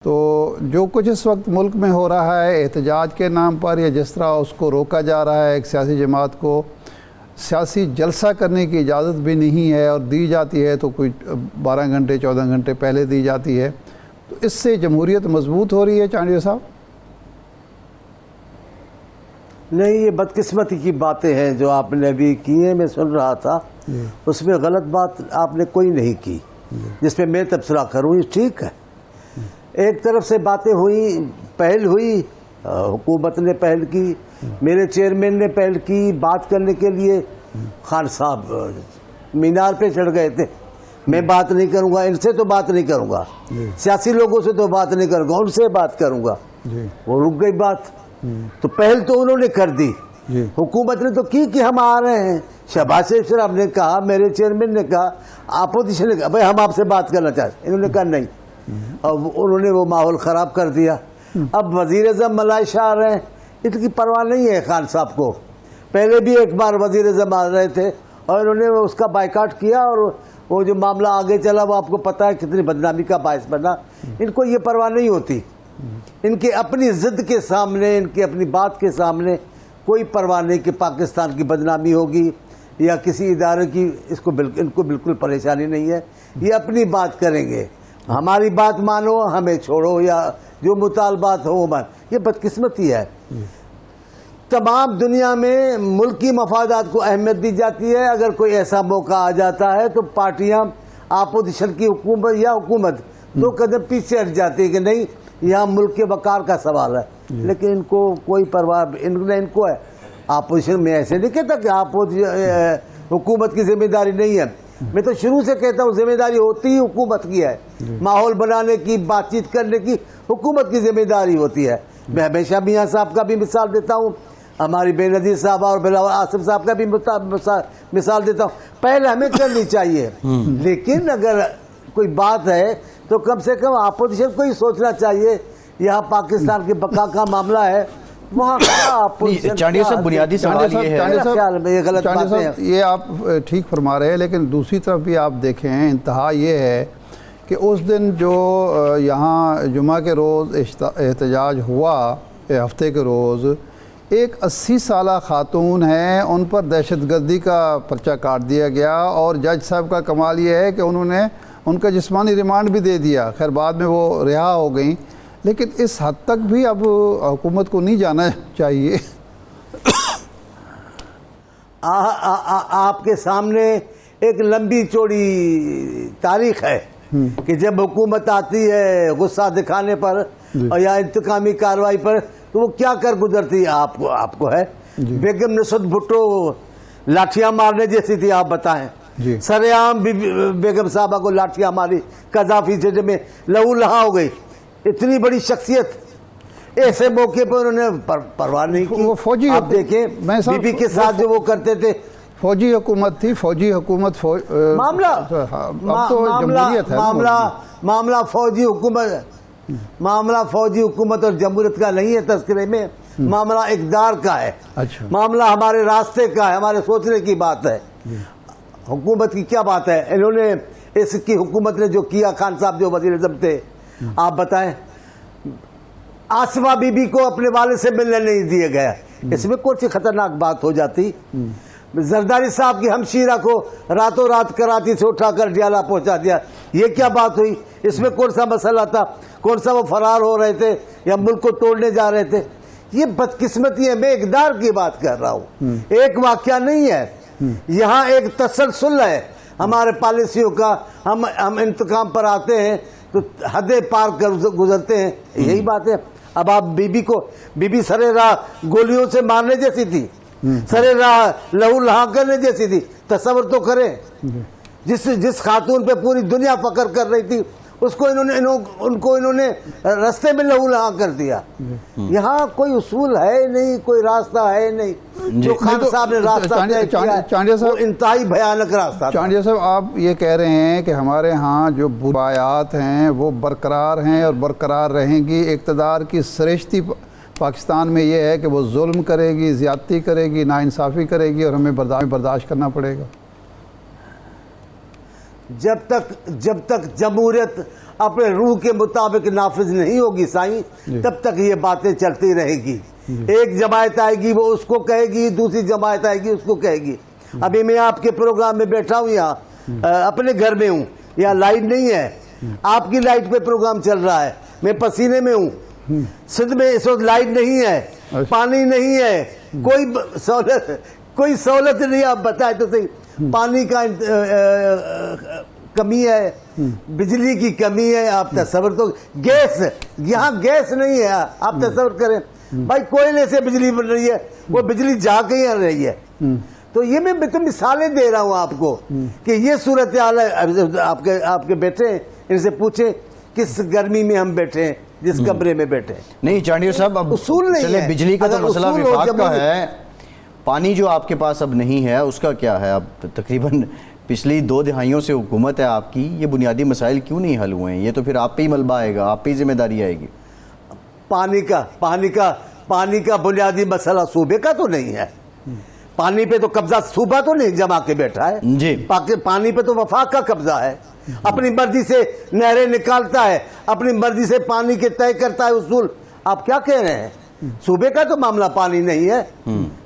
तो जो कुछ इस वक्त मुल्क में हो रहा है एहतजाज के नाम पर, या जिस तरह उसको रोका जा रहा है, एक सियासी जमात को सियासी जलसा करने की इजाज़त भी नहीं है और दी जाती है तो कोई 12 घंटे 14 घंटे पहले दी जाती है, तो इससे जमहूरियत मजबूत हो रही है चांडिया साहब? नहीं, ये बदकिस्मती की बातें हैं जो आपने अभी की हैं। मैं सुन रहा था, उसमें गलत बात आपने कोई नहीं की जिसपे मैं तबसरा करूँ। ये ठीक है, एक तरफ से बातें हुई, पहल हुई, हुकूमत ने पहल की, मेरे चेयरमैन ने पहल की बात करने के लिए। खान साहब मीनार पे चढ़ गए थे, मैं बात नहीं करूंगा, इनसे तो बात नहीं करूंगा, सियासी लोगों से तो बात नहीं करूंगा, उनसे बात करूंगा। वो रुक गई बात। तो पहल तो उन्होंने कर दी, हुकूमत ने तो की कि हम आ रहे हैं। शहबाज शरीफ ने कहा, मेरे चेयरमैन ने कहा, अपोजिशन ने कहा भाई हम आपसे बात करना चाहते, इन्होंने कहा नहीं। अब उन्होंने वो माहौल ख़राब कर दिया। अब वज़ीर-ए-आज़म मलाइशा आ रहे हैं, इनकी परवाह नहीं है खान साहब को। पहले भी एक बार वज़ीर-ए-आज़म आ रहे थे और इन्होंने उसका बाइकाट किया और वो जो मामला आगे चला वो आपको पता है कितनी बदनामी का बायस बना। इनको ये परवाह नहीं होती, इनके अपनी ज़िद के सामने, इनकी अपनी बात के सामने कोई परवाह नहीं कि पाकिस्तान की बदनामी होगी या किसी इदारे की। इनको बिल्कुल परेशानी नहीं है, ये अपनी बात करेंगे। हमारी बात मानो, हमें छोड़ो, या जो मुतालबात हो वो मान। ये बदकिस्मती है। तमाम दुनिया में मुल्की मफादात को अहमियत दी जाती है। अगर कोई ऐसा मौका आ जाता है तो पार्टियां अपोजिशन की हुकूमत या हुकूमत दो कदम पीछे हट जाती है कि नहीं, यहाँ मुल्क के वकार का सवाल है। लेकिन इनको कोई परवाह इनको है। अपोजिशन में ऐसे नहीं कहता कि हुकूमत की जिम्मेदारी नहीं है। मैं तो शुरू से कहता हूँ जिम्मेदारी होती ही हुकूमत की है, माहौल बनाने की, बातचीत करने की हुकूमत की जिम्मेदारी होती है। मैं हमेशा मियाँ साहब का भी मिसाल देता हूँ, हमारी बेनज़ीर साहब और बिलावल आसिफ साहब का भी मिसाल देता हूँ। पहले हमें करनी चाहिए, लेकिन अगर कोई बात है तो कम से कम अपोजिशन को ही सोचना चाहिए। यहाँ पाकिस्तान के बका का मामला है, चांडिया साहब बुनियादी सवाल ये है, ये गलत बात है। ये आप ठीक फरमा रहे हैं, लेकिन दूसरी तरफ भी आप देखें, इंतहा ये है कि उस दिन जो यहाँ जुमा के रोज़ एहतजाज हुआ, हफ्ते के रोज़, एक 80 साला खातून है, उन पर दहशतगर्दी का पर्चा काट दिया गया और जज साहब का कमाल ये है कि उन्होंने उनका जिस्मानी रिमांड भी दे दिया। खैर बाद में वो रिहा हो गई, लेकिन इस हद तक भी अब हुकूमत को नहीं जाना चाहिए। आपके सामने एक लंबी चौड़ी तारीख है कि जब हुकूमत आती है गुस्सा दिखाने पर और या इंतकामी कार्रवाई पर तो वो क्या कर गुजरती है। आपको है बेगम नसरत भुट्टो लाठियां मारने जैसी थी, आप बताएं। सरेआम बेगम साहबा को लाठियां मारी, कजाफी से में लहू लहा हो गई। इतनी बड़ी शख्सियत, ऐसे मौके पर उन्होंने परवाह नहीं की। वो फौजी, आप देखें बीबी के साथ जो वो करते थे, फौजी हुकूमत थी, फौजी हुकूमत मामला फौजी हुकूमत और जमहूरियत का नहीं है तस्करे में, मामला इक़्तिदार का है। अच्छा। मामला हमारे रास्ते का है, हमारे सोचने की बात है। हुकूमत की क्या बात है, इन्होंने इसकी हुकूमत ने जो किया, खान साहब जो वज़ीर-ए-आज़म थे, आप बताएं। आसिफा बीबी को अपने वाले से मिलने नहीं दिया गया, इसमें कौन सी खतरनाक बात हो जाती। जरदारी साहब की हमशीरा को रातों रात कराची से उठाकर डियाला पहुंचा दिया, ये क्या बात हुई। इसमें कौन सा मसला था, कौन सा वो फरार हो रहे थे या मुल्क को तोड़ने जा रहे थे। ये बदकिस्मती है। मैं इक़्तिदार की बात कर रहा हूँ, एक वाकया नहीं है। यहाँ एक तसलसल है हमारे पॉलिसियों का। हम इंतकाम पर आते हैं तो हदें पार कर गुजरते हैं, यही बात है। अब आप बीबी सरे राह गोलियों से मारने जैसी थी, सरे राह लहू लहा करने जैसी थी। तस्वर तो करें, जिस खातून पे पूरी दुनिया फकर कर रही थी उसको इन्होंने रास्ते में लहू लहा कर दिया। यहाँ कोई उसूल है नहीं, कोई रास्ता है नहीं। जो खान साहब ने रास्ता चांडिया साहब, इंतहाई भयानक रास्ता। चांडिया साहब, आप ये कह रहे हैं कि हमारे यहाँ जो बुरायात हैं वो बरकरार हैं और बरकरार रहेंगी। इक़्तिदार की सरेश्ती पाकिस्तान में ये है कि वो जुल्म करेगी, ज़्यादती करेगी, नाइंसाफ़ी करेगी और हमें बर्दाश्त करना पड़ेगा। जब तक जमहूरियत अपने रूह के मुताबिक नाफिज नहीं होगी साईं, तब तक ये बातें चलती रहेगी। एक जमायत आएगी वो उसको कहेगी, दूसरी जमायत आएगी उसको कहेगी। अभी मैं आपके प्रोग्राम में बैठा हूँ, यहाँ अपने घर में हूँ, यहाँ लाइट नहीं है, आपकी लाइट पे प्रोग्राम चल रहा है, मैं पसीने में हूँ। सिंध में इस वक्त लाइट नहीं है, पानी नहीं है, कोई सहूलत नहीं। आप बताए तो सही, पानी का कमी है, बिजली की कमी है, आप तस्वर तो गैस, यहाँ गैस नहीं है, आप तस्वर करें भाई, कोयले से बिजली बन रही है, वो बिजली जा के ही आ रही है। तो ये मैं तो मिसालें दे रहा हूँ आपको कि ये सूरत हाल है। आपके बेटे, इनसे पूछे किस गर्मी में हम बैठे हैं, जिस कमरे में बैठे हैं। नहीं चांडियो साहब, अब उसूल नहीं चले है। बिजली का तो मसला उसूल विभाग का है, पानी जो आपके पास अब नहीं है उसका क्या है? अब तकरीबन पिछली 2 दिहाइयों से हुकूमत है आपकी, ये बुनियादी मसाइल क्यों नहीं हल हुए हैं? ये तो फिर आप पे ही मलबा आएगा, आप पे ही जिम्मेदारी आएगी। पानी का बुनियादी मसला सूबे का तो नहीं है। पानी पे तो कब्जा सूबा तो नहीं जमा के बैठा है जी। पानी पे तो वफाक का कब्जा है, अपनी मर्जी से नहरें निकालता है, अपनी मर्जी से पानी के तय करता है उसूल। आप क्या कह रहे हैं? सूबे का तो मामला पानी नहीं है,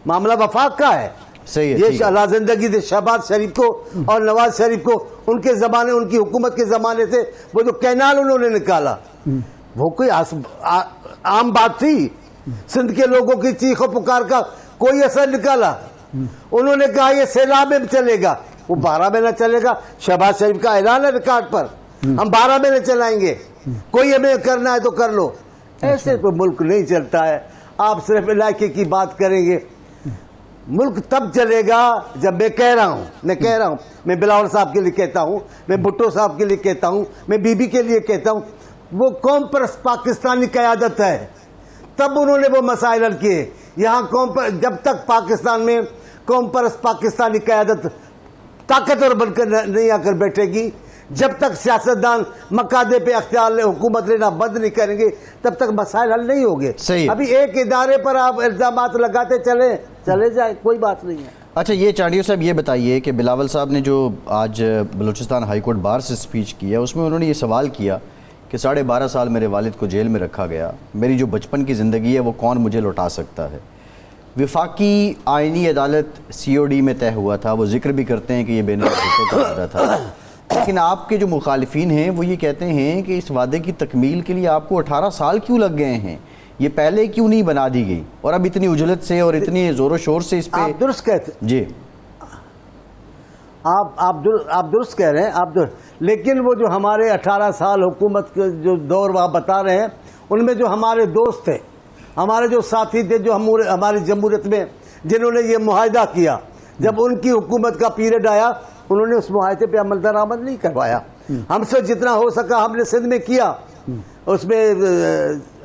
मामला वफाक का है। सही है, ये अल्लाह जिंदगी दे शहबाज शरीफ को और नवाज शरीफ को, उनके जमाने, उनकी हुकूमत के जमाने से वो जो कैनाल उन्होंने निकाला, वो कोई आम बात थी? सिंध के लोगों की चीखों पुकार का कोई असर निकाला? उन्होंने कहा ये सैलाब में चलेगा, वो 12 महीना चलेगा। शहबाज शरीफ का ऐलान है रिकॉर्ड पर, हम 12 महीने चलाएंगे, कोई हमें करना है तो कर लो। ऐसे तो मुल्क नहीं चलता है। आप सिर्फ इलाके की बात करेंगे। मुल्क तब चलेगा जब मैं कह रहा हूं, मैं बिलावल साहब के लिए कहता हूं, मैं भुट्टो साहब के लिए कहता हूं, मैं बीबी के लिए कहता हूं, वो कौम पर पाकिस्तानी क़यादत है, तब उन्होंने वो मसाइल हल किए। यहाँ कौम पर, जब तक पाकिस्तान में कौम पर पाकिस्तानी क़यादत ताकतवर बनकर नहीं आकर बैठेगी, जब तक सियासतदान मकादे पे अख्तियार हुकूमत लेना बंद नहीं करेंगे, तब तक मसाइल हल नहीं होंगे। अभी एक इदारे पर आप इल्जामात लगाते चले जाए, कोई बात नहीं है। अच्छा, ये चांडियो साहब ये बताइए कि बिलावल साहब ने जो आज बलूचिस्तान हाई कोर्ट बार से स्पीच किया, उसमें उन्होंने ये सवाल किया कि 12.5 साल मेरे वालिद को जेल में रखा गया, मेरी जो बचपन की ज़िंदगी है वो कौन मुझे लौटा सकता है? वफाकी आइनी अदालत COD में तय हुआ था, वो जिक्र भी करते हैं कि ये बेनज़ीरों का वादा था, लेकिन आपके जो मुखालिफिन हैं वो ये कहते हैं कि इस वादे की तकमील के लिए आपको 18 साल क्यों लग गए हैं? ये पहले क्यों नहीं बना दी गई? और अब इतनी उजलत से और इतनी ज़ोरों शोर से इस पे आप दुरुस्त कहते जी, आप दुरुस्त कह रहे हैं, लेकिन वो जो हमारे 18 साल हुकूमत के जो दौर वहाँ बता रहे हैं, उनमें जो हमारे दोस्त थे, हमारे जो साथी थे, जो हमारी जमहूरियत में जिन्होंने ये मुआहदा किया, जब उनकी हुकूमत का पीरियड आया, उन्होंने उस मुआहदे पे अमल दरामद नहीं करवाया। हमसे जितना हो सका हमने सिंध में किया, उसमें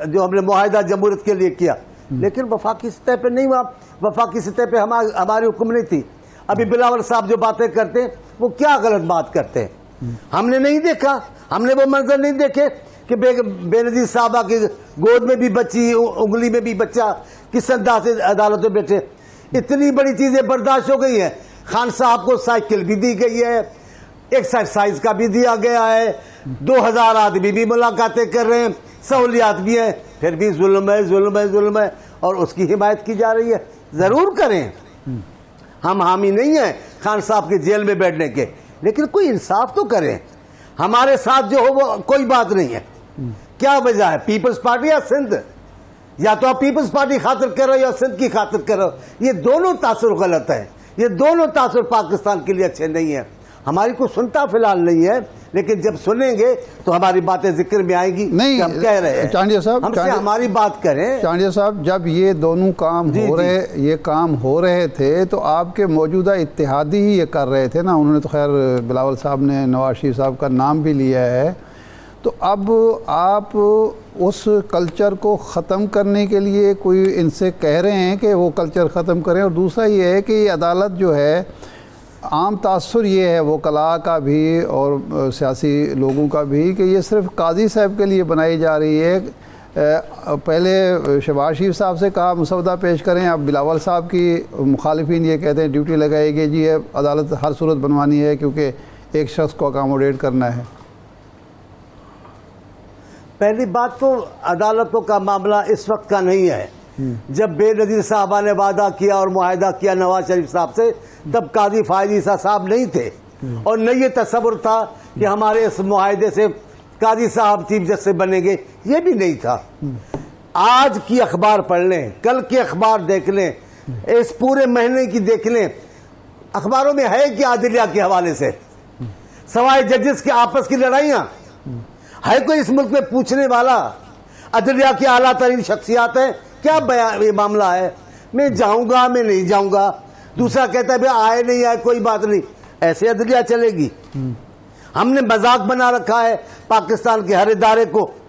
जो हमने मुआहदा जमहूरियत के लिए किया, लेकिन वफाकी सतह पे नहीं हुआ। वफाकी सतह पे हमारी हुक्म नहीं थी। अभी बिलावल साहब जो बातें करते हैं वो क्या गलत बात करते हैं? हमने नहीं देखा, हमने वो मंजर नहीं देखे कि बेनजीर साहबा की गोद में भी बच्ची, उंगली में भी बच्चा, किस अंदाज से अदालत में बैठे। इतनी बड़ी चीजें बर्दाश्त हो गई हैं। खान साहब को साइकिल भी दी गई है, एक्सरसाइज का भी दिया गया है, 2000 आदमी भी मुलाकातें कर रहे हैं, सहूलियात भी है, फिर भी जुल्म है और उसकी हिमायत की जा रही है। जरूर करें, हम हामी नहीं है खान साहब के जेल में बैठने के, लेकिन कोई इंसाफ तो करें। हमारे साथ जो हो वो कोई बात नहीं है। क्या वजह है? पीपल्स पार्टी या सिंध? या तो आप पीपल्स पार्टी खातिर कर रहे हो या सिंध की खातिर कर रहे हो। ये दोनों तासुर गलत है, ये दोनों तासुर पाकिस्तान के लिए अच्छे नहीं है। हमारी को सुनता फिलहाल नहीं है, लेकिन जब सुनेंगे तो हमारी बातें जिक्र में आएंगी। नहीं, हम कह रहे हैं चांडिया साहब, हमसे हमारी बात करें। चांडिया साहब, जब ये दोनों काम हो रहे थे तो आपके मौजूदा इत्तेहादी ही ये कर रहे थे ना। उन्होंने तो खैर बिलावल साहब ने नवाज शरीफ साहब का नाम भी लिया है। तो अब आप उस कल्चर को ख़त्म करने के लिए कोई इनसे कह रहे हैं कि वो कल्चर ख़त्म करें, और दूसरा ये है कि ये अदालत जो है, आम तासुर ये है वकला का भी और सियासी लोगों का भी कि ये सिर्फ काजी साहब के लिए बनाई जा रही है। पहले शहबाज शरीफ साहब से कहा मुसवदा पेश करें, अब बिलावल साहब की मुखालिफिन ये कहते हैं ड्यूटी लगाएगी जी, ये अदालत हर सूरत बनवानी है क्योंकि एक शख्स को अकामोडेट करना है? पहली बात तो अदालतों का मामला इस वक्त का नहीं है। जब बेनज़ीर साहबा ने वादा किया और मुआहदा किया नवाज शरीफ साहब से, तब काजी फायद ईसा साहब नहीं थे और न ये तस्वुर था कि हमारे इस मुआहदे से काजी साहब चीफ जस्टिस बनेंगे, ये भी नहीं था। आज की अखबार पढ़ लें, कल के अखबार देख लें, इस पूरे महीने की देख लें, अखबारों में है कि आदिलिया के हवाले से सवाए जजेस के आपस की लड़ाइयां है। कोई इस मुल्क में पूछने वाला अदलिया की आला तरीन शख्सियात है क्या बयान ये मामला है, मैं जाऊंगा मैं नहीं जाऊंगा, दूसरा कहता है भाई आए नहीं आए कोई बात नहीं, ऐसे अदलिया चलेगी? हमने मजाक बना रखा है पाकिस्तान के हर इदारे को